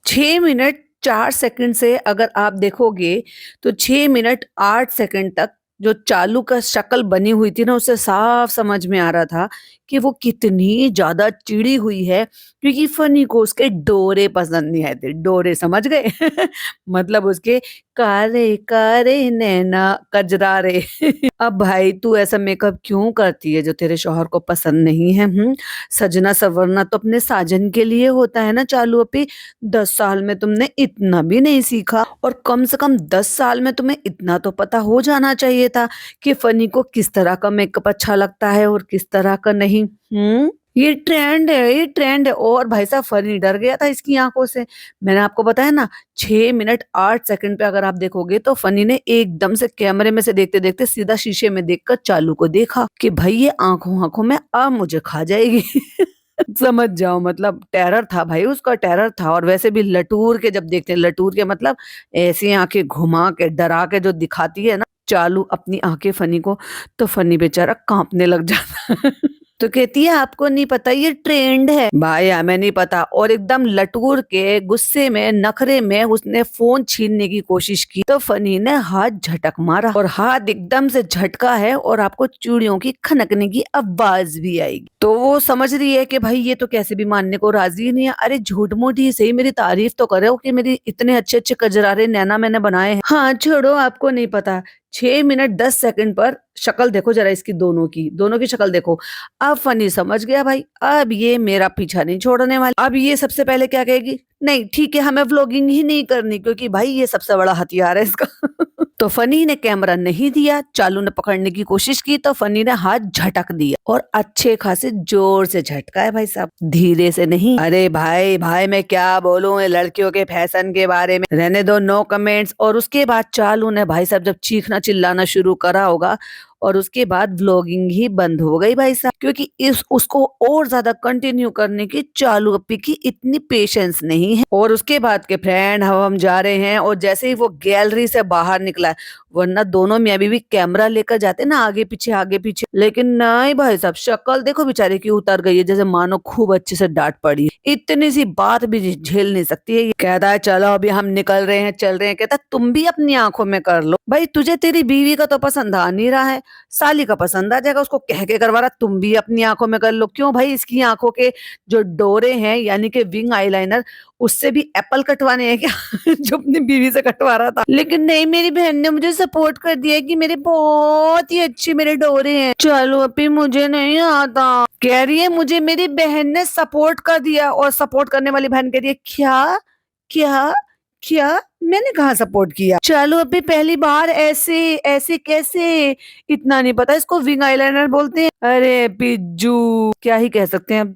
6 minute 4 second से अगर आप देखोगे, तो 6 मिनट 8 सेकंड तक जो चालू का शक्ल बनी हुई थी ना, उससे साफ समझ में आ रहा था कि वो कितनी ज़्यादा चिढ़ी हुई है, क्योंकि फनी को उसके डोरे पसंद नहीं आए थे। डोरे समझ गए? मतलब उसके कारे कारे नैना कजरारे। अब भाई तू ऐसा मेकअप क्यों करती है जो तेरे शौहर को पसंद नहीं है? सजना संवरना तो अपने साजन के लिए होता है ना चालू अपी। 10 साल में तुमने इतना भी नहीं सीखा, और कम से कम 10 साल में तुम्हें इतना तो पता हो जाना चाहिए था कि फनी को किस तरह का मेकअप अच्छा लगता है और किस तरह का नहीं। ये ट्रेंड है, ये ट्रेंड है। और भाई साहब फनी डर गया था इसकी आंखों से। मैंने आपको बताया ना, 6 मिनट 8 सेकंड पे अगर आप देखोगे तो फनी ने एकदम से कैमरे में से देखते देखते सीधा शीशे में देखकर चालू को देखा कि भाई ये आंखों आंखों में अब मुझे खा जाएगी। समझ जाओ, मतलब टेरर था भाई, उसका टेरर था। और वैसे भी लटूर के जब देखते हैं, लटूर के मतलब ऐसी आंखें घुमा के डरा के जो दिखाती है ना चालू अपनी आंखें फनी को, तो फनी बेचारा कांपने लग जाता। तो कहती है आपको नहीं पता ये ट्रेंड है। भाई हमें नहीं पता। और एकदम लटूर के गुस्से में नखरे में उसने फोन छीनने की कोशिश की, तो फनी ने हाथ झटक मारा, और हाथ एकदम से झटका है और आपको चूड़ियों की खनकने की आवाज भी आएगी। तो वो समझ रही है कि भाई ये तो कैसे भी मानने को राजी ही नहीं है। अरे झूठ मूठ ही सही, मेरी तारीफ तो करो कि मेरी इतने अच्छे अच्छे कजरारे नैना मैंने बनाए हैं। हाँ छोड़ो, आपको नहीं पता। 6 मिनट 10 सेकंड पर शक्ल देखो जरा इसकी, दोनों की शक्ल देखो। अब फनी समझ गया भाई, अब ये मेरा पीछा नहीं छोड़ने वाली। अब ये सबसे पहले क्या कहेगी, नहीं ठीक है हमें व्लॉगिंग ही नहीं करनी, क्योंकि भाई ये सबसे बड़ा हथियार है इसका। तो फनी ने कैमरा नहीं दिया, चालू ने पकड़ने की कोशिश की तो फनी ने हाथ झटक दिया, और अच्छे खासे जोर से झटका है भाई साहब, धीरे से नहीं। अरे भाई भाई मैं क्या बोलूं लड़कियों के फैशन के बारे में, रहने दो, नो कमेंट्स। और उसके बाद चालू ने भाई साहब जब चीखना चिल्लाना शुरू करा होगा, और उसके बाद व्लॉगिंग ही बंद हो गई भाई साहब, क्योंकि इस उसको और ज्यादा कंटिन्यू करने की चालू अपी की इतनी पेशेंस नहीं है। और उसके बाद के फ्रेंड हम जा रहे हैं, और जैसे ही वो गैलरी से बाहर निकला, वरना दोनों में अभी भी कैमरा लेकर जाते ना आगे पीछे, लेकिन नहीं भाई साहब शक्ल देखो बेचारे की उतर गई है, जैसे मानो खूब अच्छे से डांट पड़ी है। इतनी सी बात भी झेल नहीं सकती है। कहता है चलो अभी हम निकल रहे हैं, चल रहे हैं। कहता है तुम भी अपनी आंखों में कर लो भाई, तुझे तेरी बीवी का तो पसंद आ नहीं रहा है, साली का पसंद आ जाएगा, उसको कह के करवा रहा, तुम भी अपनी आंखों में कर लो। क्यों भाई, इसकी आंखों के जो डोरे हैं यानी कि विंग आईलाइनर, उससे भी एप्पल कटवाने हैं क्या? जो अपनी बीवी से कटवा रहा था। लेकिन नहीं, मेरी बहन ने मुझे सपोर्ट कर दिया कि मेरे बहुत ही अच्छे मेरे डोरे हैं। चलो अभी मुझे नहीं आता, कह रही है मुझे मेरी बहन ने सपोर्ट कर दिया। और सपोर्ट करने वाली बहन कह रही है क्या क्या क्या, मैंने कहा सपोर्ट किया? चलो अभी पहली बार ऐसे ऐसे कैसे, इतना नहीं पता इसको विंग आईलाइनर बोलते हैं। अरे पिज्जू, क्या ही कह सकते हैं अब।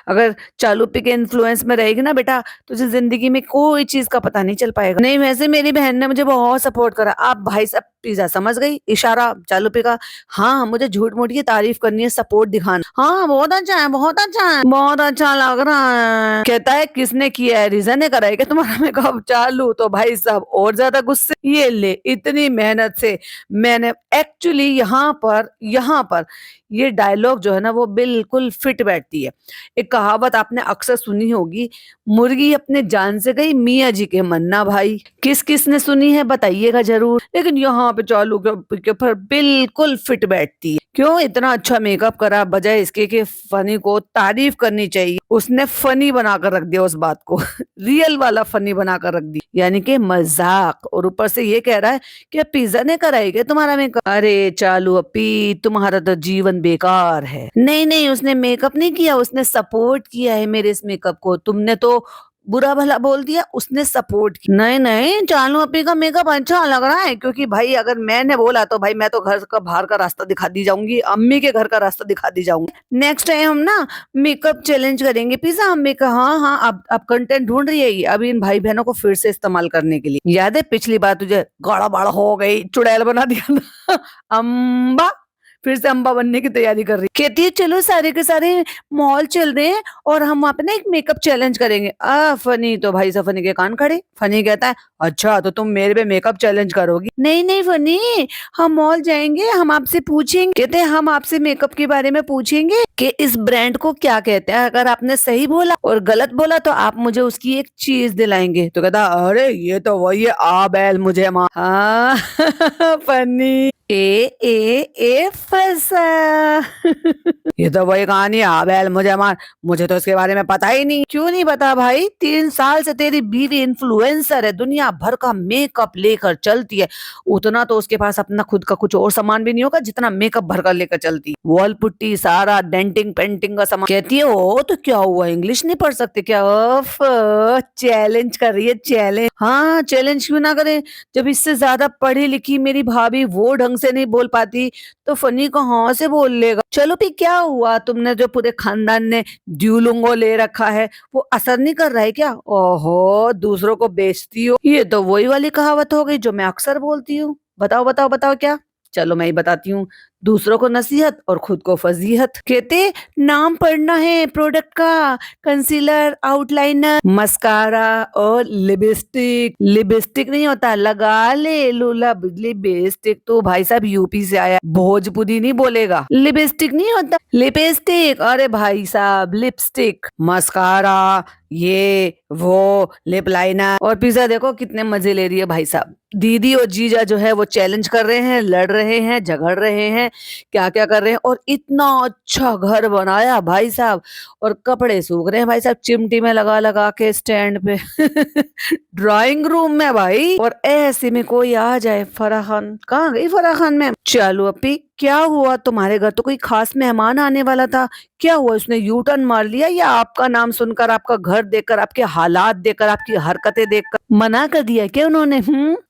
अगर चालुपी के इन्फ्लुएंस में रहेगी ना बेटा, तुझे जिंदगी में कोई चीज का पता नहीं चल पाएगा। नहीं वैसे मेरी बहन ने मुझे बहुत सपोर्ट करा। आप भाई साहब पिज्जा समझ गई, इशारा चालुपी का। हाँ मुझे झूठ मूठ की तारीफ करनी है, सपोर्ट दिखाना। हाँ बहुत अच्छा है, बहुत अच्छा है, बहुत अच्छा लग रहा है। कहता है किसने किया है, रीजन ने करा है क्या तुम्हारा मेकअप? चालू तो भाई साहब और ज्यादा गुस्से, ये ले इतनी मेहनत से मैंने एक्चुअली यहाँ पर ये डायलॉग जो है ना वो बिल्कुल फिट बैठती है। एक कहावत आपने अक्सर सुनी होगी, मुर्गी अपने जान से गई मियाँ जी के मन्ना भाई। किस किस ने सुनी है बताइएगा जरूर। लेकिन यहाँ पे चालू के ऊपर बिल्कुल फिट बैठती है। क्यों, इतना अच्छा मेकअप करा, बजाय इसके कि फनी को तारीफ करनी चाहिए, उसने फनी बनाकर रख दिया उस बात को। रियल वाला फनी बनाकर रख दी, यानी कि मजाक। और ऊपर से ये कह रहा है कि पिज्जा ने कराई क्या तुम्हारा मेकअप? अरे चालू अपी तुम्हारा तो जीवन बेकार है। नहीं नहीं, उसने मेकअप नहीं किया, उसने सपोर्ट किया है मेरे इस मेकअप को। तुमने तो बुरा भला बोल दिया, उसने सपोर्ट किया। नहीं नहीं, चालू अपी का मेकअप अच्छा लग रहा है, क्योंकि भाई अगर मैंने बोला तो भाई मैं तो घर का बाहर का रास्ता दिखा दी जाऊंगी, अम्मी के घर का रास्ता दिखा दी जाऊंगी। नेक्स्ट टाइम हम ना मेकअप चैलेंज करेंगे पिज्जा। अम्मी का हाँ हाँ, अब कंटेंट ढूंढ रही है ये, अब इन भाई बहनों को फिर से इस्तेमाल करने के लिए। याद है पिछली बार तुझे गाड़ा बाड़ा हो गई, चुड़ैल बना दिया था? अम्बा, फिर से अम्बा बनने की तैयारी कर रही। कहती है चलो सारे के सारे मॉल चल रहे हैं और हम वहाँ पे ना एक मेकअप चैलेंज करेंगे। फनी तो भाई साहब फनी के कान खड़े। फनी कहता है अच्छा तो तुम मेरे पे मेकअप चैलेंज करोगी? नहीं नहीं फनी, हम मॉल जाएंगे, हम आपसे पूछेंगे। कहते हैं हम आपसे मेकअप के बारे में पूछेंगे कि इस ब्रांड को क्या कहते हैं। अगर आपने सही बोला और गलत बोला तो आप मुझे उसकी एक चीज दिलाएंगे। तो कहता अरे ये तो वही है आ बैल मुझे माँ। हाँ फनी। ए फंसा। ये तो वही कहानी है आ बैल मुझे मार। मुझे तो इसके बारे में पता ही नहीं। क्यों नहीं पता भाई? 3 साल से तेरी बीवी इन्फ्लुएंसर है, दुनिया भर का मेकअप लेकर चलती है। उतना तो उसके पास अपना खुद का कुछ और सामान भी नहीं होगा जितना मेकअप भर कर लेकर चलती। वॉल पुट्टी सारा डेंटिंग पेंटिंग का सामान। कहती है ओ तो क्या हुआ, इंग्लिश नहीं पढ़ सकते क्या? चैलेंज कर रही है चैलेंज। हाँ चैलेंज क्यों ना करे, जब इससे ज्यादा पढ़ी लिखी मेरी भाभी वो ढंग से नहीं बोल पाती तो फनी कहाँ से बोल लेगा। चलो भी क्या हुआ, तुमने जो पूरे खानदान ने ड्यूलिंगो ले रखा है वो असर नहीं कर रहा है क्या? ओहो दूसरों को बेचती हो। ये तो वही वाली कहावत हो गई जो मैं अक्सर बोलती हूँ। बताओ बताओ बताओ क्या? चलो मैं ही बताती हूँ। दूसरों को नसीहत और खुद को फजीहत। कहते नाम पढ़ना है प्रोडक्ट का, कंसीलर, आउटलाइनर, मस्कारा और लिपस्टिक। लिपस्टिक नहीं होता, लगा ले लूलब लिपस्टिक। तो भाई साहब यूपी से आया, भोजपुरी नहीं बोलेगा। लिपस्टिक नहीं होता, लिपस्टिक। अरे भाई साहब लिपस्टिक, मस्कारा, ये वो लिप लाइनर। और पिज्जा देखो कितने मजे ले रही है भाई साहब। दीदी और जीजा जो है वो चैलेंज कर रहे हैं, लड़ रहे हैं, झगड़ रहे हैं, क्या क्या कर रहे हैं। और इतना अच्छा घर बनाया भाई साहब, और कपड़े सूख रहे हैं भाई साहब चिमटी में लगा लगा के स्टैंड पे। ड्राइंग रूम में भाई। और ऐसे में कोई आ जाए, फराह खान कहाँ गई? फराह खान में चलो अपी क्या हुआ, तुम्हारे घर तो कोई खास मेहमान आने वाला था, क्या हुआ उसने यू टर्न मार लिया, या आपका नाम सुनकर, आपका घर देखकर, आपके हालात देखकर, आपकी हरकतें देखकर मना कर दिया क्या उन्होंने?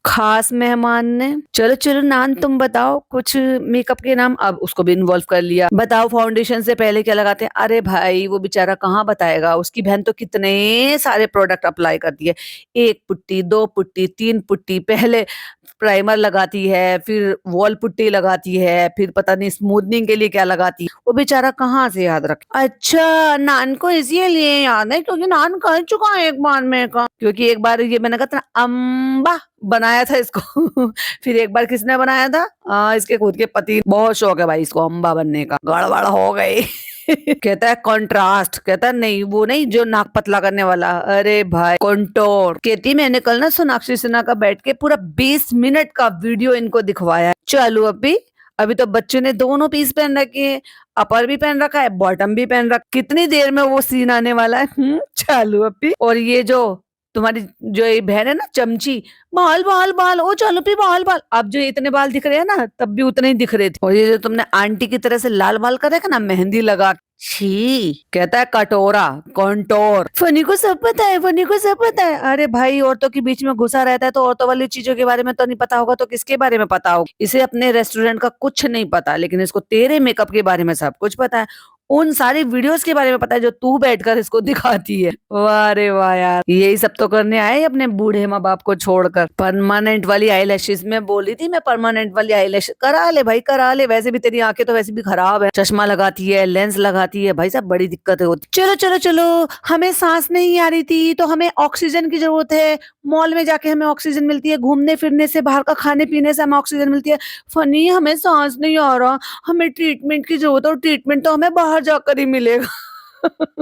खास मेहमान ने। चलो चलो नान तुम बताओ कुछ मेकअप के नाम। अब उसको भी इन्वॉल्व कर लिया। बताओ फाउंडेशन से पहले क्या लगाते हैं? अरे भाई वो बेचारा कहाँ बताएगा, उसकी बहन तो कितने सारे प्रोडक्ट अप्लाई करती है। 1 पुट्टी, 2 पुट्टी, 3 पुट्टी, पहले प्राइमर लगाती है, फिर वॉल पुट्टी लगाती है, फिर पता नहीं स्मूथनिंग के लिए क्या लगाती है। वो बेचारा कहाँ से याद रखे। अच्छा नान को इसीलिए याद है क्योंकि नान कर चुका है एक बार में का। क्योंकि एक बार ये मैंने कहा था ना अम्बा बनाया था इसको। फिर एक बार किसने बनाया था? इसके खुद के पति। बहुत शौक है भाई इसको अम्बा बनने का। गड़बड़ हो गई। कहता है कॉन्ट्रास्ट। कहता है नहीं वो नहीं जो नाक पतला करने वाला। अरे भाई कॉन्टोर। कहती मैंने कल ना सोनाक्षी सिन्हा का बैठ के पूरा 20 मिनट का वीडियो इनको दिखवाया। चलो अभी तो बच्चे ने दोनों पीस पहन रखे हैं, अपर भी पहन रखा है, बॉटम भी पहन रखा। कितनी देर में वो सीन आने वाला है? चालू अपी। और ये जो तुम्हारी जो ये बहन है ना चमची, बाल बाल बाल, ओ चलो भी बाल बाल। अब जो इतने बाल दिख रहे हैं ना तब भी उतने ही दिख रहे थे। और ये जो तुमने आंटी की तरह से लाल बाल करे ना मेहंदी लगा, छी। कहता है कटोरा, कॉन्टोर। फनी को सब पता है, फनी को सब पता है। अरे भाई औरतों के बीच में घुसा रहता है तो औरतों वाली चीजों के बारे में तो नहीं पता होगा तो किसके बारे में पता होगा? इसे अपने रेस्टोरेंट का कुछ नहीं पता, लेकिन इसको तेरे मेकअप के बारे में सब कुछ पता है। उन सारी वीडियोस के बारे में पता है जो तू बैठकर इसको दिखाती है। वाह रे वाह यार, यही सब तो करने आए अपने बूढ़े माँ बाप को छोड़कर। परमानेंट वाली आईलैशेस में बोली थी मैं, परमानेंट वाली आईलैश करा ले भाई करा ले। वैसे भी तेरी आंखें तो वैसे भी खराब है, चश्मा लगाती है, लेंस लगाती है, भाई साहब बड़ी दिक्कतें होती। चलो चलो चलो, हमें सांस नहीं आ रही थी तो हमें ऑक्सीजन की जरूरत है। मॉल में जाके हमें ऑक्सीजन मिलती है, घूमने फिरने से, बाहर का खाने पीने से हमें ऑक्सीजन मिलती है। फनी हमें सांस नहीं आ रहा, हमें ट्रीटमेंट की जरूरत है, और ट्रीटमेंट तो हमें बाहर जाकर ही मिलेगा।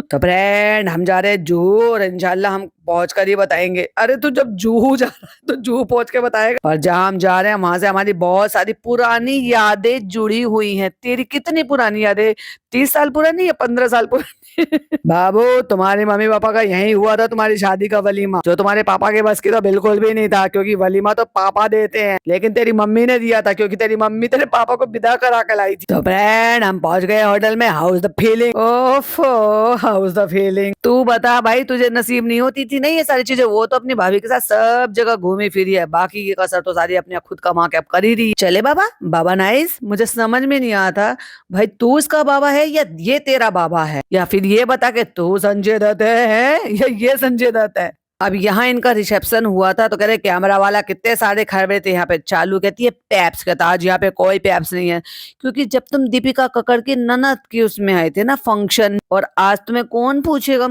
तो फ्रेंड हम जा रहे हैं जूहू, और इंशाल्लाह हम पहुंच कर ही बताएंगे। अरे तू जब जूहू जा रहा है तो जूहू पहुंच के बताएगा। और जहाँ हम जा रहे हैं वहां से हमारी बहुत सारी पुरानी यादें जुड़ी हुई हैं। तेरी कितनी पुरानी यादें? 30 साल पुरानी या 15 साल पुरानी? बाबू तुम्हारे मम्मी पापा का यही हुआ था तुम्हारी शादी का वलीमा, जो तुम्हारे पापा के बस की तो बिल्कुल भी नहीं था, क्योंकि वलीमा तो पापा देते हैं, लेकिन तेरी मम्मी ने दिया था क्योंकि तेरी मम्मी तेरे पापा को विदा करा के लाई थी। तो फ्रेंड हम पहुंच गए होटल में। House the feeling? ओफो हाउस द फीलिंग। तू बता भाई तुझे नसीब नहीं होती थी नहीं ये सारी चीजें? वो तो अपनी भाभी के साथ सब जगह घूमी फिरी है, बाकी की कसर तो सारी अपने खुद कमा के अब कर ही रही। चले बाबा, बाबा नाइस। मुझे समझ में नहीं आता भाई तू इसका बाबा है या ये तेरा बाबा है, या फिर ये बता के तू संजय दत्त है या ये संजय दत्त है। अब यहाँ इनका रिसेप्शन हुआ था तो कह रहे कैमरा वाला कितने सारे खड़े थे यहाँ पे। चालू कहती है पैप्स, कहता आज यहाँ पे कोई पैप्स नहीं है, क्योंकि जब तुम दीपिका कक्कड़ की ननद की उसमें आए थे ना फंक्शन, और आज तुम्हें कौन पूछेगा।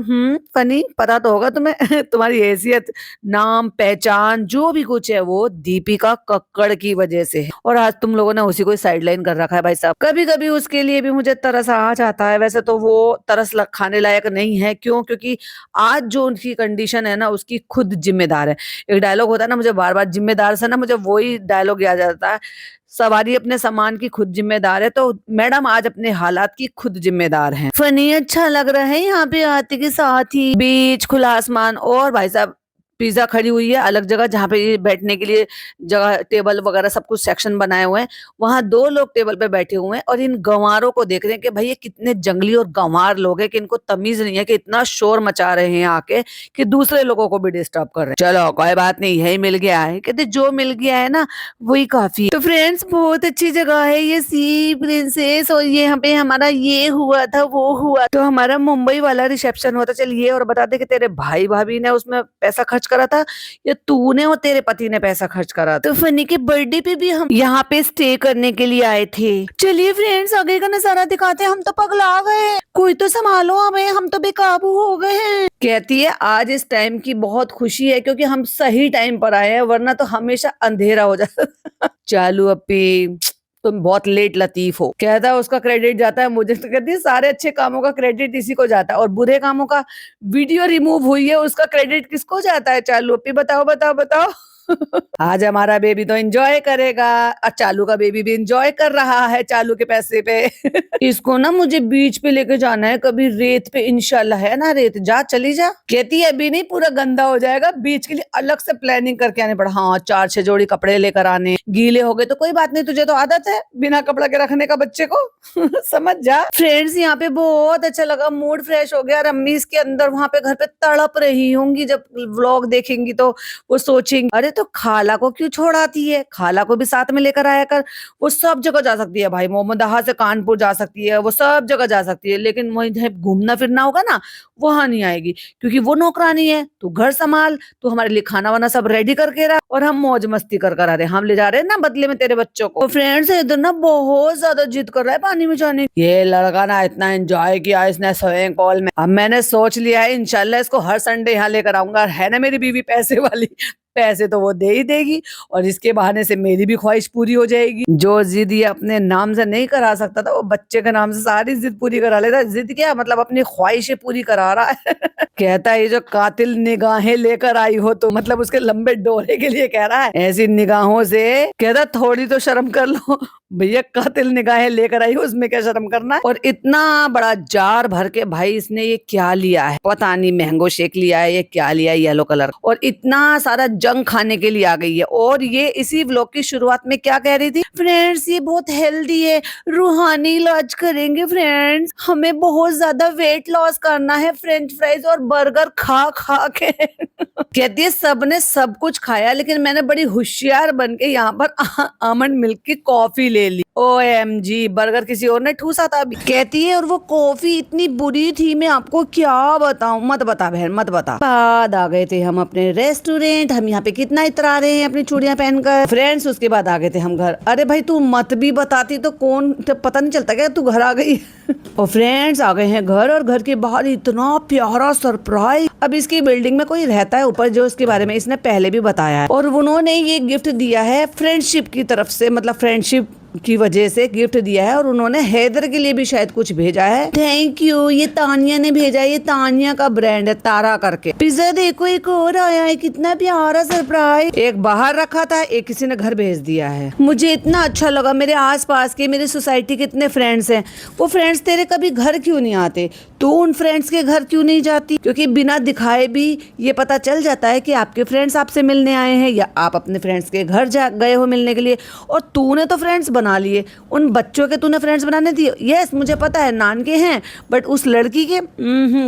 फनी, पता तो होगा तुम्हें तुम्हारी हैसियत, नाम, पहचान जो भी कुछ है वो दीपिका कक्कड़ की वजह से है, और आज तुम लोगों ने उसी को साइडलाइन कर रखा है भाई साहब। कभी कभी उसके लिए भी मुझे तरस आ जाता है, वैसे तो वो तरस खाने लायक नहीं है। क्यों? क्योंकि आज जो उनकी कंडीशन है ना उसकी खुद जिम्मेदार है। एक डायलॉग होता है ना, मुझे बार बार जिम्मेदार से ना मुझे वही डायलॉग याद आ जाता है, सवारी अपने सामान की खुद जिम्मेदार है। तो मैडम आज अपने हालात की खुद जिम्मेदार हैं। फनी अच्छा लग रहा है यहाँ पे आते के साथ ही, बीच, खुला आसमान, और भाई साहब पिज्जा खड़ी हुई है अलग जगह जहाँ पे ये बैठने के लिए जगह, टेबल वगैरह सब कुछ सेक्शन बनाए हुए हैं। वहां 2 लोग टेबल पे बैठे हुए हैं और इन गंवारों को देख रहे हैं कि भाई ये कितने जंगली और गंवार लोग हैं कि इनको तमीज नहीं है कि इतना शोर मचा रहे हैं आके कि दूसरे लोगों को भी डिस्टर्ब कर रहे हैं। चलो कोई बात नहीं, यही मिल गया है, कहते जो मिल गया है ना वही काफी है। तो फ्रेंड्स बहुत अच्छी जगह है ये सी प्रिंसेस, और ये यहाँ पे हमारा ये हुआ था वो हुआ, तो हमारा मुंबई वाला रिसेप्शन हुआ था। चल ये और बता दे कि तेरे भाई भाभी ने उसमें पैसा खर्च करा था या तूने और तेरे पति ने पैसा खर्च करा था। तो फनी के बर्थडे पे भी हम यहाँ पे स्टे करने के लिए आए थे। चलिए फ्रेंड्स आगे का नजारा दिखाते हैं, हम तो पगला गए, कोई तो संभालो हमें, हम तो बेकाबू हो गए हैं। कहती है आज इस टाइम की बहुत खुशी है क्योंकि हम सही टाइम पर आए हैं, वरना तो हमेशा अंधेरा हो जाता। चालू अपी तुम बहुत लेट लतीफ हो, कहता है उसका क्रेडिट जाता है मुझे। तो कहती है सारे अच्छे कामों का क्रेडिट इसी को जाता है, और बुरे कामों का, वीडियो रिमूव हुई है उसका क्रेडिट किसको जाता है। चालू अपी बताओ बताओ बताओ। आज हमारा बेबी तो एंजॉय करेगा, और चालू का बेबी भी एंजॉय कर रहा है चालू के पैसे पे। इसको ना मुझे बीच पे लेके जाना है कभी, रेत पे इंशाल्लाह, है ना रेत, जा चली जा। कहती है अभी नहीं, पूरा गंदा हो जाएगा, बीच के लिए अलग से प्लानिंग करके आने पड़ा। हाँ 4-6 जोड़ी कपड़े लेकर आने, गीले हो गए तो कोई बात नहीं, तुझे तो आदत है बिना कपड़ा के रखने का बच्चे को। समझ जा। फ्रेंड्स यहाँ पे बहुत अच्छा लगा, मूड फ्रेश हो गया, और अम्मी इसके अंदर वहां पे घर पे तड़प रही होंगी, जब व्लॉग देखेंगी तो वो सोचेंगी अरे तो खाला को क्यों छोड़ाती है, खाला को भी साथ में लेकर आया कर, वो सब जगह जा सकती है भाई, मोहम्मदहा से कानपुर जा सकती है, वो सब जगह जा सकती है, लेकिन वहीं घूमना फिरना होगा ना वहां नहीं आएगी, क्योंकि वो नौकरानी है। तू घर संभाल, तू हमारे लिए खाना वाना सब रेडी करके रख, और हम मौज मस्ती कर कर आ रहे हैं, हम ले जा रहे हैं ना बदले में तेरे बच्चों को। फ्रेंड्स इधर ना बहुत ज्यादा जिद कर रहा है पानी में जाने। ये लड़का ना इतना एंजॉय किया इसने स्विमिंग पूल में, अब मैंने सोच लिया है इंशाल्लाह इसको हर संडे यहाँ लेकर आऊंगा। है ना मेरी बीवी पैसे वाली, पैसे तो वो दे ही देगी, और इसके बहाने से मेरी भी ख्वाहिश पूरी हो जाएगी। जो जिद ये अपने नाम से नहीं करा सकता था वो बच्चे के नाम से सारी जिद पूरी करा लेता। जिद क्या मतलब अपनी ख्वाहिशें पूरी करा रहा है। कहता है ये जो कातिल निगाहें लेकर आई हो, तो मतलब उसके लंबे डोरे के लिए कह रहा है, ऐसी निगाहों से कहता थोड़ी तो शर्म कर लो भैया, कातिल निगाहें लेकर आई हो उसमें क्या शर्म करना है। और इतना बड़ा जार भर के भाई इसने ये क्या लिया है, पता नहीं मैंगो शेक लिया है, ये क्या लिया है येलो कलर, और इतना सारा जंक खाने के लिए आ गई है। और ये इसी व्लॉग की शुरुआत में क्या कह रही थी, फ्रेंड्स ये बहुत हेल्दी है, रूहानी इलाज करेंगे फ्रेंड्स, हमें बहुत ज्यादा वेट लॉस करना है फ्रेंच फ्राइज और बर्गर खा खा के। कहती है सबने सब कुछ खाया, लेकिन मैंने बड़ी होशियार बन के यहाँ पर आमंड मिल्क की कॉफी ले ली। OMG, बर्गर किसी और ने ठूसा था अभी। कहती है और वो कॉफी इतनी बुरी थी, मैं आपको क्या बताऊं। मत बता बहन मत बता। बाद आ गए थे हम अपने रेस्टोरेंट, हम यहाँ पे कितना इतरा रहे हैं अपनी चूड़ियां पहनकर। फ्रेंड्स उसके बाद आ गए थे हम घर। अरे भाई तू मत भी बताती तो कौन पता नहीं चलता क्या तू घर आ गई। और फ्रेंड्स आ गए हैं घर, और घर के बाहर इतना प्यारा सरप्राइज। अब इसकी बिल्डिंग में कोई रहता है ऊपर, जो इसके बारे में इसने पहले भी बताया है, और उन्होंने ये गिफ्ट दिया है फ्रेंडशिप की तरफ से, मतलब फ्रेंडशिप की वजह से गिफ्ट दिया है। और उन्होंने हैदर के लिए भी शायद कुछ भेजा है। Thank you. ये तानिया ने भेजा है, ये तानिया का ब्रांड है तारा करके। पिज्जा देखो एक और आया है, कितना प्यारा सरप्राइज। एक बाहर रखा था, एक किसी ने घर भेज दिया है। मुझे इतना अच्छा लगा, मेरे आसपास के मेरी सोसाइटी के इतने फ्रेंड्स हैं, वो फ्रेंड्स तेरे कभी घर क्यों नहीं आते, तू उन फ्रेंड्स के घर क्यों नहीं जाती, क्योंकि बिना दिखाए भी ये पता चल जाता है कि आपके फ्रेंड्स आपसे मिलने आए हैं या आप अपने फ्रेंड्स के घर गए हो मिलने के लिए। और तूने तो फ्रेंड्स बना लिए। उन बच्चों के तूने फ्रेंड्स बनाने दिए? यस मुझे पता है नान के हैं, बट उस लड़की के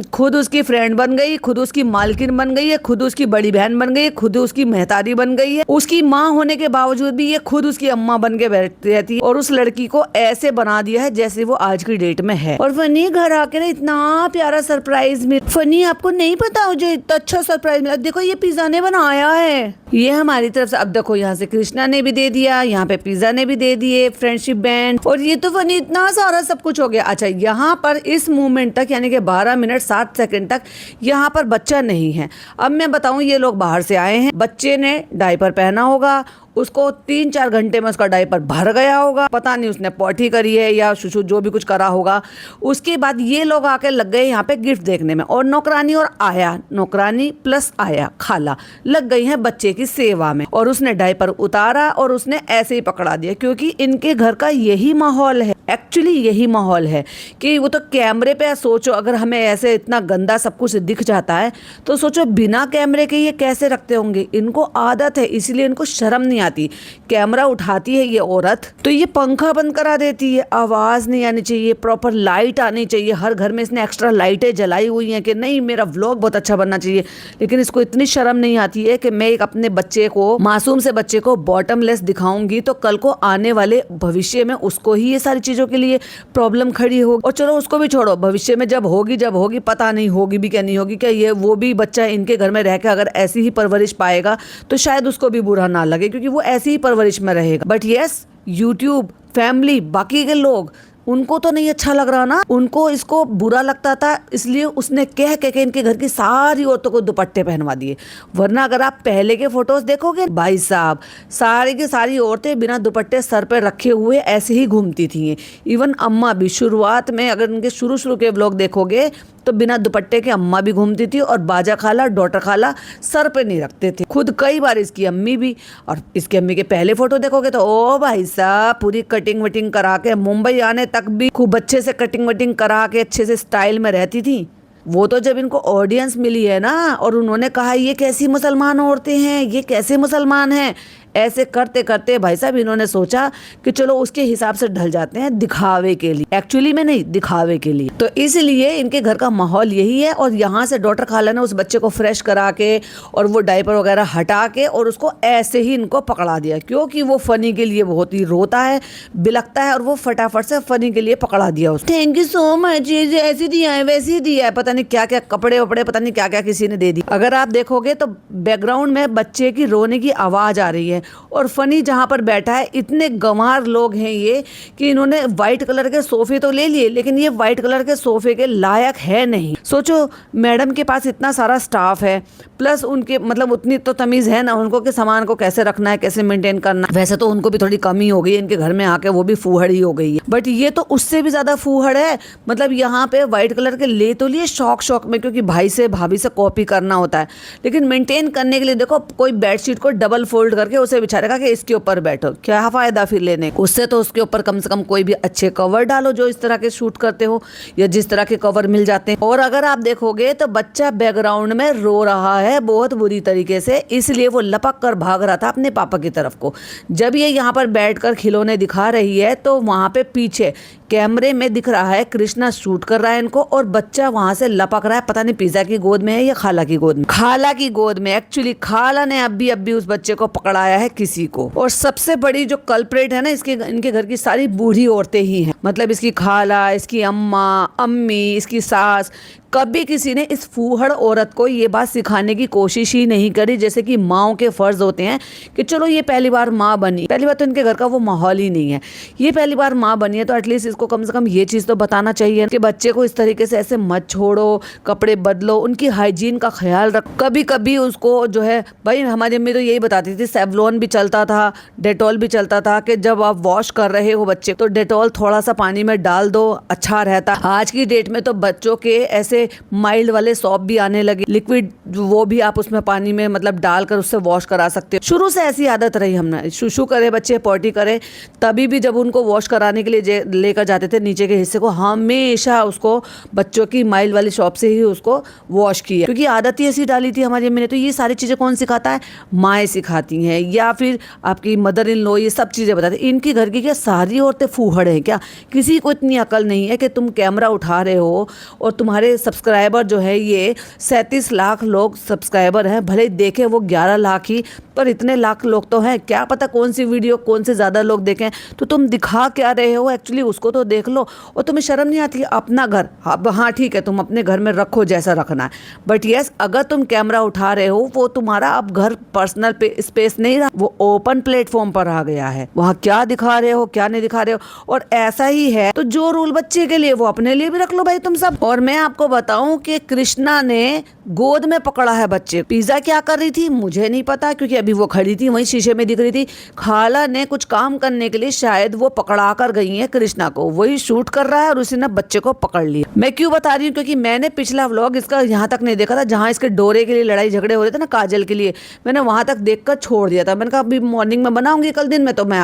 खुद उसकी फ्रेंड बन गई, खुद उसकी मालकिन बन गई है, खुद उसकी बड़ी बहन बन गई है, खुद उसकी मेहतारी बन गई है। उसकी माँ होने के बावजूद भी ये खुद उसकी अम्मा बन के बैठती रहती है और उस लड़की को ऐसे बना दिया है जैसे वो आज की डेट में है। और फनी घर आके ना इतना प्यारा सरप्राइज मिला। फनी आपको नहीं पता मुझे इतना अच्छा सरप्राइज मिला, देखो ये पिज्जा ने बनाया है, ये हमारी तरफ से। अब देखो यहाँ से कृष्णा ने भी दे दिया, यहाँ पे पिज्जा ने भी दे दिए, फ्रेंडशिप बैंड, और ये तो फनी इतना सारा सब कुछ हो गया। अच्छा यहाँ पर इस मूवमेंट तक यानी कि 12 मिनट 7 सेकंड तक यहाँ पर बच्चा नहीं है। अब मैं बताऊं, ये लोग बाहर से आए हैं, बच्चे ने डायपर पहना होगा, उसको 3-4 घंटे में उसका डायपर भर गया होगा, पता नहीं उसने पॉटी करी है या शुशु जो भी कुछ करा होगा। उसके बाद ये लोग आके लग गए यहाँ पे गिफ्ट देखने में, और नौकरानी और आया, नौकरानी प्लस आया खाला लग गई हैं बच्चे की सेवा में। और उसने डायपर उतारा और उसने ऐसे ही पकड़ा दिया, क्योंकि इनके घर का यही माहौल है, एक्चुअली यही माहौल है कि वो तो कैमरे पे, सोचो अगर हमें ऐसे इतना गंदा सब कुछ दिख जाता है तो सोचो बिना कैमरे के ये कैसे रखते होंगे। इनको आदत है, इसीलिए इनको शर्म नहीं आती। कैमरा उठाती है ये औरत तो ये पंखा बंद करा देती है, आवाज नहीं आनी चाहिए, प्रॉपर लाइट आनी चाहिए। हर घर में इसने एक्स्ट्रा लाइटें जलाई हुई हैं कि नहीं मेरा व्लॉग बहुत अच्छा बनना चाहिए, लेकिन इसको इतनी शर्म नहीं आती है कि मैं एक अपने बच्चे को, मासूम से बच्चे को बॉटमलेस दिखाऊंगी तो कल को आने वाले भविष्य में उसको ही ये सारी चीजों के लिए प्रॉब्लम खड़ी होगी। और चलो उसको भी छोड़ो, भविष्य में जब होगी पता नहीं होगी भी क्या नहीं होगी क्या, ये वो भी बच्चा इनके घर में रह के अगर ऐसी ही परवरिश पाएगा तो शायद उसको भी बुरा ना लगे, क्योंकि वो ऐसी ही परवरिश में रहेगा। बट यस, यूट्यूब फैमिली बाकी के लोग, उनको तो नहीं अच्छा लग रहा ना, उनको इसको बुरा लगता था, इसलिए उसने कह के इनके घर की सारी औरतों को दुपट्टे पहनवा दिए। वरना अगर आप पहले के फोटोज देखोगे भाई साहब, सारी की सारी औरतें बिना दुपट्टे सर पे रखे हुए ऐसे ही घूमती थी। इवन अम्मा भी शुरुआत में, अगर उनके शुरू के व्लॉग देखोगे तो बिना दुपट्टे के अम्मा भी घूमती थी, और बाजा खाला, डॉटर खाला सर पे नहीं रखते थे, खुद कई बार इसकी अम्मी भी। और इसकी अम्मी के पहले फोटो देखोगे तो ओ भाई साहब, पूरी कटिंग वटिंग करा के, मुंबई आने तक भी खूब अच्छे से कटिंग वटिंग करा के अच्छे से स्टाइल में रहती थी। वो तो जब इनको ऑडियंस मिली है ना और उन्होंने कहा ये कैसी मुसलमान औरतें हैं, ये कैसे मुसलमान हैं, ऐसे करते करते भाई साहब इन्होंने सोचा कि चलो उसके हिसाब से ढल जाते हैं, दिखावे के लिए, एक्चुअली में नहीं, दिखावे के लिए। तो इसलिए इनके घर का माहौल यही है। और यहाँ से डॉक्टर खाला ने उस बच्चे को फ्रेश करा के और वो डायपर वगैरह हटा के और उसको ऐसे ही इनको पकड़ा दिया, क्योंकि वो फनी के लिए बहुत ही रोता है, बिलखता है, और वो फटाफट से फनी के लिए पकड़ा दिया उसको। थैंक यू सो मच, ये ऐसी दिया है वैसे ही दिया है, पता नहीं क्या क्या कपड़े वपड़े, पता नहीं क्या क्या किसी ने दे दी। अगर आप देखोगे तो बैकग्राउंड में बच्चे की रोने की आवाज आ रही है, और फनी जहां पर बैठा है, इतने गंवार लोग हैं ये कि इन्होंने व्हाइट कलर के सोफे तो ले लिए, लेकिन ये व्हाइट कलर के सोफे के लायक है नहीं। सोचो मैडम के पास इतना सारा स्टाफ है, प्लस उनके मतलब उतनी तो तमीज है ना उनको कि सामान को कैसे रखना है, कैसे मेंटेन करना। वैसे तो उनको भी थोड़ी कमी हो गई है इनके घर में आके, वो भी फूहड़ ही हो गई है, बट ये तो उससे भी ज्यादा फूहड़ है। मतलब यहाँ पे व्हाइट कलर के ले तो लिए शौक में, क्योंकि भाई से भाभी से कॉपी करना होता है, लेकिन मेंटेन करने के लिए देखो कोई बेडशीट को डबल फोल्ड करके उसे बिछाएगा कि इसके ऊपर बैठो, क्या फायदा फिर लेने उससे। तो उसके ऊपर कम से कम कोई भी अच्छे कवर डालो जो इस तरह के शूट करते हो, या जिस तरह के कवर मिल जाते हैं। और अगर आप देखोगे तो बच्चा बैकग्राउंड में रो रहा है बहुत बुरी तरीके से, इसलिए वो लपक कर भाग रहा था अपने पापा की तरफ को। जब ये यहाँ पर बैठकर खिलौने दिखा रही है तो वहां पे पीछे कैमरे में दिख रहा है कृष्णा शूट कर रहा है इनको, और बच्चा वहां से लपक रहा है, पता नहीं पिज्जा की गोद में है या खाला की गोद में, खाला की गोद में। एक्चुअली खाला ने अभी उस बच्चे को पकड़ाया है किसी को। और सबसे बड़ी जो कल्प्रेट है ना इनके घर की सारी बूढ़ी औरतें ही हैं, मतलब इसकी खाला, इसकी अम्मा, अम्मी, इसकी सास। कभी किसी ने इस फूहड़ औरत को ये बात सिखाने की कोशिश ही नहीं करी, जैसे कि माँओं के फर्ज होते हैं कि चलो ये पहली बार माँ बनी, पहली बार तो इनके घर का वो माहौल ही नहीं है, ये पहली बार माँ बनी है तो एटलीस्ट इसको कम से कम ये चीज़ तो बताना चाहिए कि बच्चे को इस तरीके से ऐसे मत छोड़ो, कपड़े बदलो, उनकी हाइजीन का ख्याल रखो। कभी कभी उसको जो है, भाई हमारी अम्मी तो यही बताती थी, सेवलॉन भी चलता था, डेटॉल भी चलता था कि जब आप वॉश कर रहे हो बच्चे तो डेटॉल थोड़ा सा पानी में डाल दो, अच्छा रहता। आज की डेट में तो बच्चों के ऐसे माइल्ड वाले सॉप भी आने लगे, लिक्विड, वो भी आप उसमें पानी में मतलब डालकर उससे वॉश करा सकते हो। शुरू से ऐसी आदत रही हमने, शुशु करे बच्चे, पॉटी करे, तभी भी जब उनको वॉश कराने के लिए लेकर जाते थे नीचे के हिस्से को, हमेशा उसको बच्चों की माइल्ड वाली शॉप से ही उसको वॉश किया, क्योंकि आदत ही ऐसी डाली थी हमारी अम्मी ने। तो ये सारी चीजें कौन सिखाता है? माएँ सिखाती हैं। या फिर आपकी मदर इन लॉ, ये सब चीज़ें बताते। इनके घर की क्या सारी औरतें फूहड़ हैं क्या? किसी को इतनी अकल नहीं है कि तुम कैमरा उठा रहे हो और तुम्हारे सब्सक्राइबर जो है ये 37 लाख लोग सब्सक्राइबर हैं, भले देखे वो 11 लाख ही, पर इतने लाख लोग तो हैं, क्या पता कौन सी वीडियो कौन से ज़्यादा लोग देखें। तो तुम दिखा क्या रहे हो एक्चुअली, उसको तो देख लो। और तुम्हें शर्म नहीं आती? अपना घर, अब हाँ ठीक है तुम अपने घर में रखो जैसा रखना है, बट यस अगर तुम कैमरा उठा रहे हो वो तुम्हारा अब घर पर्सनल स्पेस नहीं रहा, वो ओपन प्लेटफॉर्म पर आ गया है। वहाँ क्या दिखा रहे हो क्या नहीं दिखा रहे हो। और ऐसा ही है तो जो रूल बच्चे के लिए वो अपने लिए भी रख लो भाई तुम सब। और मैं आपको बताऊं कि कृष्णा ने गोद में पकड़ा है बच्चे। पिज्जा क्या कर रही थी मुझे नहीं पता, क्योंकि अभी वो खड़ी थी वहीं शीशे में दिख रही थी। खाला ने कुछ काम करने के लिए शायद वो पकड़ा कर गई है कृष्णा को, वही शूट कर रहा है और उसी ने बच्चे को पकड़ लिया। मैं क्यों बता रही हूँ, क्योंकि मैंने पिछला व्लॉग इसका यहाँ तक नहीं देखा था जहाँ इसके डोरे के लिए लड़ाई झगड़े हो रहे थे ना काजल के लिए, मैंने वहां तक देखकर छोड़ दिया था। मैंने कहा अभी मॉर्निंग में बनाऊंगी कल दिन में, तो मैं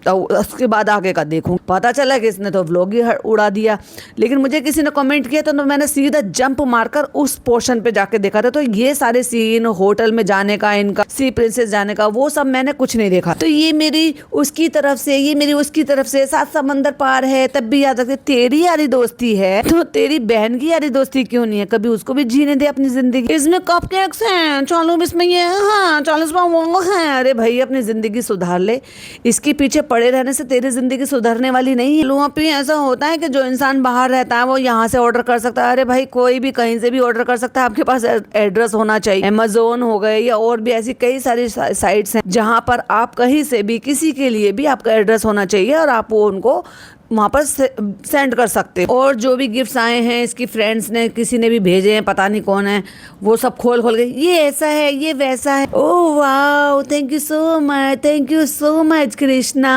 तो उसके बाद आगे का देखूं। पता चला कि इसने तो व्लॉग ही उड़ा दिया। लेकिन मुझे किसी ने कमेंट किया तो मैंने सीधा जंप मारकर उस पोर्शन पे जाके देखा था। तो ये सारे सीन होटल में जाने का, इनका सी प्रिंसेस जाने का, वो सब मैंने कुछ नहीं देखा। तो ये मेरी उसकी तरफ से, ये मेरी उसकी तरफ से, 7 समंदर पार है तब भी याद रखते तेरी यारी दोस्ती है तो तेरी बहन की यारी दोस्ती क्यों नहीं है? कभी उसको भी जीने दे अपनी जिंदगी। इसमें कपकेक्स हैं, चलो इसमें ये हाँ, चलो इसमें वो है। अरे भाई अपनी जिंदगी सुधार ले, इसके पीछे पड़े रहने से तेरी जिंदगी सुधरने वाली नहीं है। लोगों पे ऐसा होता है कि जो इंसान बाहर रहता है वो यहाँ से ऑर्डर कर सकता है। अरे भाई कोई भी कहीं से भी ऑर्डर कर सकता है, आपके पास एड्रेस होना चाहिए। अमेज़न हो गए या और भी ऐसी कई सारी साइट्स हैं जहाँ पर आप कहीं से भी किसी के लिए भी आपका एड्रेस होना चाहिए और आप वो उनको वहाँ पर सेंड कर सकते हैं। और जो भी गिफ्ट्स आए हैं इसकी फ्रेंड्स ने किसी ने भी भेजे हैं, पता नहीं कौन है, वो सब खोल खोल के ये ऐसा है ये वैसा है। ओह वाह thank you so much, thank you so much Krishna.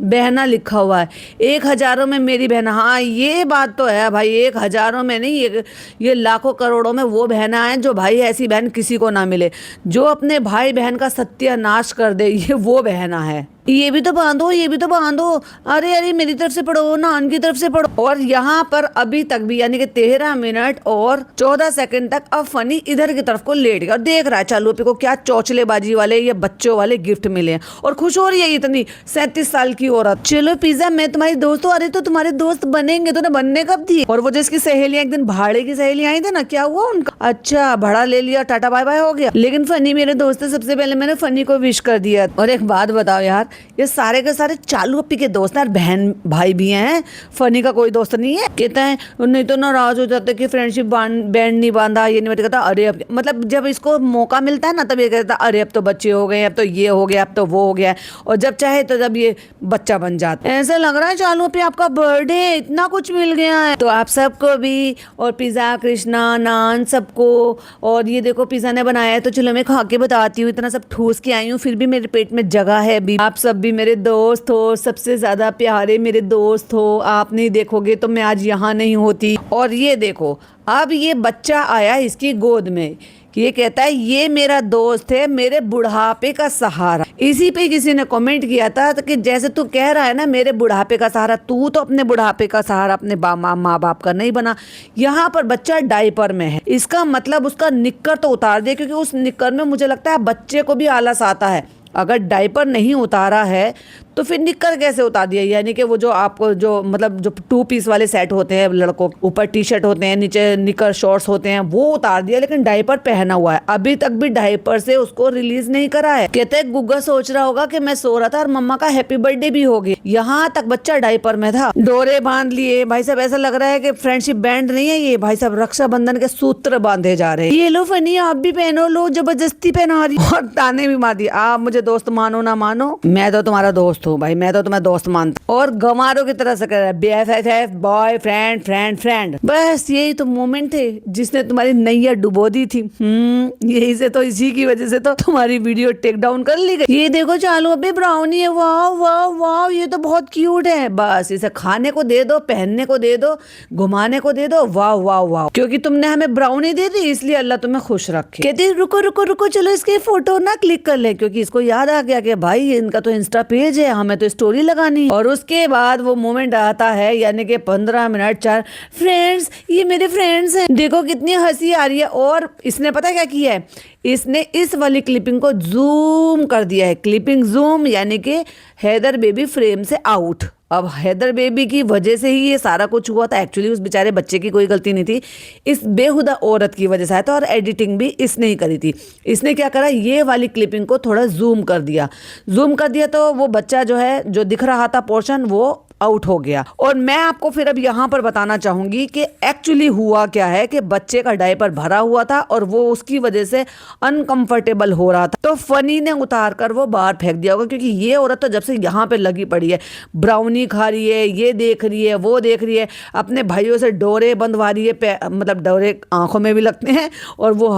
बहना लिखा हुआ है, 1000 में मेरी बहन। हाँ ये बात तो है भाई, 1000 में नहीं, ये लाखों करोड़ों में वो बहना है जो भाई ऐसी बहन किसी को ना मिले, जो अपने भाई बहन का सत्यानाश कर दे, ये वो बहना है। ये भी तो बांधो, ये भी तो बांधो। अरे अरे मेरी तरफ से पढ़ो, नान की तरफ से पढ़ो। और यहाँ पर अभी तक भी यानी कि 13 मिनट और 14 सेकंड तक अब फनी इधर की तरफ को लेट गया और देख रहा है चालू पे को क्या चौचलेबाजी वाले या बच्चों वाले गिफ्ट मिले हैं और खुश हो रही है इतनी 37 साल की औरत। चलो पिज्जा मैं तुम्हारी दोस्त हूँ। अरे तो तुम्हारे दोस्त बनेंगे तो ना, बनने कब थी? और वो जिसकी सहेलियां एक दिन भाड़े की सहेलियां आई थी ना, क्या हुआ उनका? अच्छा भाड़ा ले लिया, टाटा बाय बाय हो गया। लेकिन फनी मेरे दोस्त है, सबसे पहले मैंने फनी को विश कर दिया। और एक बात बताओ यार, ये सारे के सारे चालू अप्पी के दोस्त हैं, बहन भाई भी हैं, फनी का कोई दोस्त नहीं है। कहता है नहीं तो नाराज हो जाते कि फ्रेंडशिप बैंड नहीं बांधा, ये नहीं कहता। अरे अब मतलब जब इसको मौका मिलता है ना तब ये कहता अरे अब तो बच्चे हो गए, अब तो ये हो गया, अब तो वो हो गया। और जब चाहे तो जब ये बच्चा बन जाता है। ऐसा लग रहा है चालू अप्पी आपका बर्थडे इतना कुछ मिल गया है। तो आप सबको भी, और पिज्जा कृष्णा नान सबको, और ये देखो पिज्जा ने बनाया है तो चलो मैं खा के बताती हूँ। इतना सब ठूस के आई हूँ फिर भी मेरे पेट में जगह है अभी। आप सब भी मेरे दोस्त हो, सबसे ज्यादा प्यारे मेरे दोस्त हो। आप नहीं देखोगे तो मैं आज यहाँ नहीं होती। और ये देखो अब ये बच्चा आया इसकी गोद में, ये कहता है ये मेरा दोस्त है, मेरे बुढ़ापे का सहारा। इसी पे किसी ने कमेंट किया था कि जैसे तू कह रहा है ना मेरे बुढ़ापे का सहारा, तू तो अपने बुढ़ापे का सहारा अपने माँ बाप का नहीं बना। यहाँ पर बच्चा डायपर में है, इसका मतलब उसका निक्कर तो उतार दिया, क्योंकि उस निक्कर में मुझे लगता है बच्चे को भी आलस आता है। अगर डायपर नहीं उतारा है तो फिर निक्कर कैसे उतार दिया? यानी कि वो जो आपको जो मतलब जो 2 पीस वाले सेट होते हैं लड़कों, ऊपर टी शर्ट होते हैं, नीचे निक्कर शॉर्ट्स होते हैं, वो उतार दिया, लेकिन डायपर पहना हुआ है। अभी तक भी डायपर से उसको रिलीज नहीं करा है। कहते हैं गुग्गा सोच रहा होगा कि मैं सो रहा था और मम्मा का हैप्पी बर्थडे भी हो गया। यहाँ तक बच्चा डायपर में था, डोरे बांध लिए भाई साहब। ऐसा लग रहा है कि फ्रेंडशिप बैंड नहीं है ये भाई साहब, रक्षाबंधन के सूत्र बांधे जा रहे हैं। ये लो फनी आप भी पहनो, लो जबरदस्ती पहना रही और ताने भी मार दिए। आप मुझे दोस्त मानो ना मानो, मैं तो तुम्हारा दोस्त हूँ भाई, मैं तो तुम्हें दोस्त मानता। और गमारों की तरह से कर रहा है BFF boy friend friend friend. बस यही तो मोमेंट थे जिसने तुम्हारी नैया डुबो दी थी। यही से तो, इसी की वजह से तो तुम्हारी वीडियो टेक डाउन कर ली गई। ये देखो चालू अभी ब्राउनी है, वाह वाह वाह, ये तो बहुत क्यूट है। बस इसे खाने को दे दो, पहनने को दे दो, घुमाने को दे दो, वाह वाह वाह। क्योंकि तुमने हमें ब्राउनी दे दी इसलिए अल्लाह तुम्हें खुश रखे। कहते रुको रुको रुको, चलो इसके फोटो ना क्लिक कर ले, क्योंकि इसको याद आ गया कि भाई इनका तो इंस्टा पेज है, हमें तो स्टोरी लगानी। और उसके बाद वो मोमेंट आता है, यानी कि 15 मिनट 4 फ्रेंड्स, ये मेरे फ्रेंड्स हैं, देखो कितनी हंसी आ रही है। और इसने पता क्या किया है, इसने इस वाली क्लिपिंग को जूम कर दिया है, क्लिपिंग जूम, यानी कि हैदर बेबी फ्रेम से आउट। अब हैदर बेबी की वजह से ही ये सारा कुछ हुआ था, एक्चुअली उस बेचारे बच्चे की कोई गलती नहीं थी, इस बेहुदा औरत की वजह से आया था, और एडिटिंग भी इसने ही करी थी। इसने क्या करा, ये वाली क्लिपिंग को थोड़ा जूम कर दिया, तो वो बच्चा जो है, जो दिख रहा था पोर्शन, वो आउट हो गया। और मैं आपको फिर अब यहाँ पर बताना चाहूंगी कि एक्चुअली हुआ क्या है, कि बच्चे का डायपर भरा हुआ था और वो उसकी वजह से अनकंफर्टेबल हो रहा था, तो फनी ने उतार कर वो बाहर फेंक दिया होगा, क्योंकि ये औरत तो जब से यहाँ पे लगी पड़ी है, ब्राउनी खा रही है, ये देख रही है, वो देख रही है, अपने भाइयों से डोरे बंधवा रही है, मतलब डोरे आंखों में भी लगते हैं और वो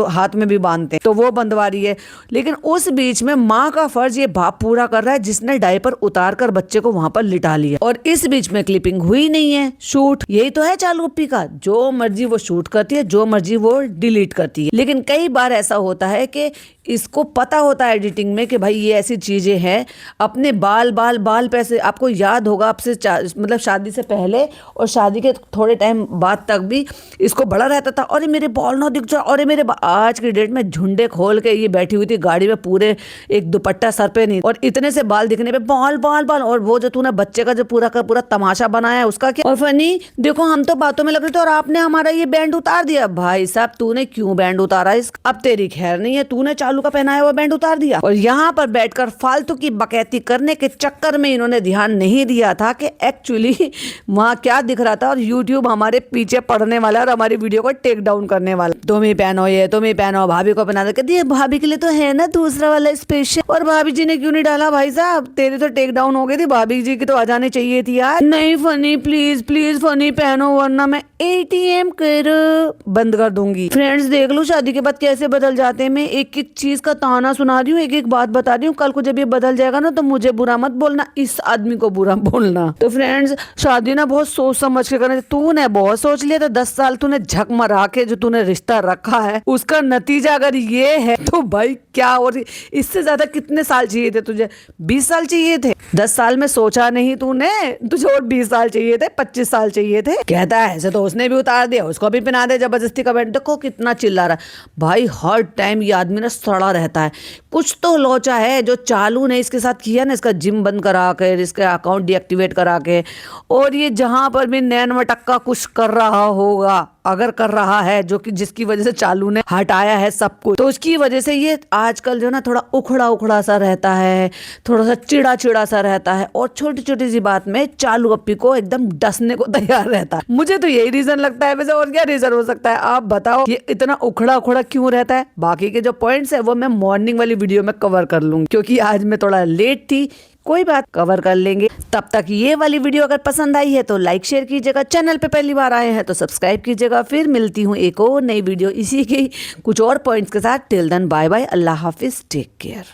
हाथ में भी बांधते हैं, तो वो बंधवा रही है। लेकिन उस बीच में माँ का फर्ज ये बाप पूरा कर रहा है, जिसने डायपर उतार कर बच्चे को वहां पर लिटा लिया, और इस बीच में क्लिपिंग हुई नहीं है, शूट। यही तो है चालू गप्पी का, जो मर्जी वो शूट करती है, जो मर्जी वो डिलीट करती है। लेकिन कई बार ऐसा होता है कि इसको पता होता है एडिटिंग में कि भाई ये ऐसी चीजें हैं, अपने बाल पैसे, आपको याद होगा आपसे मतलब शादी से पहले और शादी के थोड़े टाइम बाद तक भी इसको बड़ा रहता था, अरे मेरे बाल ना दिख जाए, अरे मेरे आज की डेट में झुंडे खोल के ये बैठी हुई थी गाड़ी में, पूरे एक दुपट्टा सर पे नहीं, और इतने से बाल दिखने पे बाल। और वो जो तूने बच्चे का जो पूरा का पूरा तमाशा बनाया है उसका क्या। और फनी देखो, हम तो बातों में लग रहे थे और आपने हमारा ये बैंड उतार दिया। भाई साहब, तूने क्यों बैंड उतारा, अब तेरी खैर नहीं है, तूने चालू का पहनाया हुआ बैंड उतार दिया। और यहाँ पर बैठकर फालतू की बकैती करने के चक्कर में इन्होंने ध्यान नहीं दिया था कि एक्चुअली वहाँ क्या दिख रहा था, और यूट्यूब हमारे पीछे पड़ने वाला और हमारी वीडियो को टेक डाउन करने वाला। तुम ही पहनो, ये तुम ही पहनो, भाभी को पहना दे, भाभी के लिए तो है ना दूसरा वाला स्पेशल। और भाभी जी ने क्यों नहीं डाला, भाई साहब तेरी तो टेक डाउन हो गई थी, भाभी जी की तो आ जानी चाहिए थी यार। नहीं फनी, प्लीज फनी पहनो, वरना मैं ATM कर बंद कर दूंगी। फ्रेंड्स देख लो शादी के बाद कैसे बदल जाते हैं। मैं एक एक चीज का ताना सुना रही हूँ, एक एक बात बता रही हूँ, कल को जब ये बदल जाएगा ना तो मुझे बुरा मत बोलना, इस आदमी को बुरा बोलना। तो फ्रेंड्स, शादी ना बहुत सोच समझ के करना, तूने बहुत सोच लिया था, 10 साल तूने झक मरा के जो तूने रिश्ता रखा है, उसका नतीजा अगर ये है तो भाई क्या, और इससे ज्यादा कितने साल चाहिए थे तुझे, 20 साल चाहिए थे, 10 साल में सोचा नहीं तूने, तुझे और 20 साल चाहिए थे, 25 साल चाहिए थे। कहता है ऐसे तो उसने भी उतार दिया, उसको भी पहना दे जबरदस्ती का बैंड। देखो कितना चिल्ला रहा है भाई, हर टाइम ये आदमी ना सड़ा रहता है। कुछ तो लोचा है जो चालू ने इसके साथ किया ना, इसका जिम बंद करा के, इसका अकाउंट डीएक्टिवेट करा के, और ये जहां पर भी नैन मटक्का कुछ कर रहा होगा, अगर कर रहा है, जो कि जिसकी वजह से चालू ने हटाया है सब कुछ, तो उसकी वजह से ये आजकल जो ना थोड़ा उखड़ा सा रहता है, थोड़ा सा चिड़ा सा रहता है, और छोटी छोटी सी बात में चालू गप्पी को एकदम डसने को तैयार रहता है। मुझे तो यही रीजन लगता है, वैसे और क्या रीजन हो सकता है, आप बताओ ये इतना उखड़ा क्यों रहता है। बाकी के जो पॉइंट्स है वो मैं मॉर्निंग वाली वीडियो में कवर कर लूंगी, क्योंकि आज मैं थोड़ा लेट थी, कोई बात, कवर कर लेंगे। तब तक ये वाली वीडियो अगर पसंद आई है तो लाइक शेयर कीजिएगा, चैनल पे पहली बार आए हैं तो सब्सक्राइब कीजिएगा। फिर मिलती हूँ एक और नई वीडियो इसी की कुछ और पॉइंट्स के साथ। टिल देन बाय बाय, अल्लाह हाफिज, टेक केयर।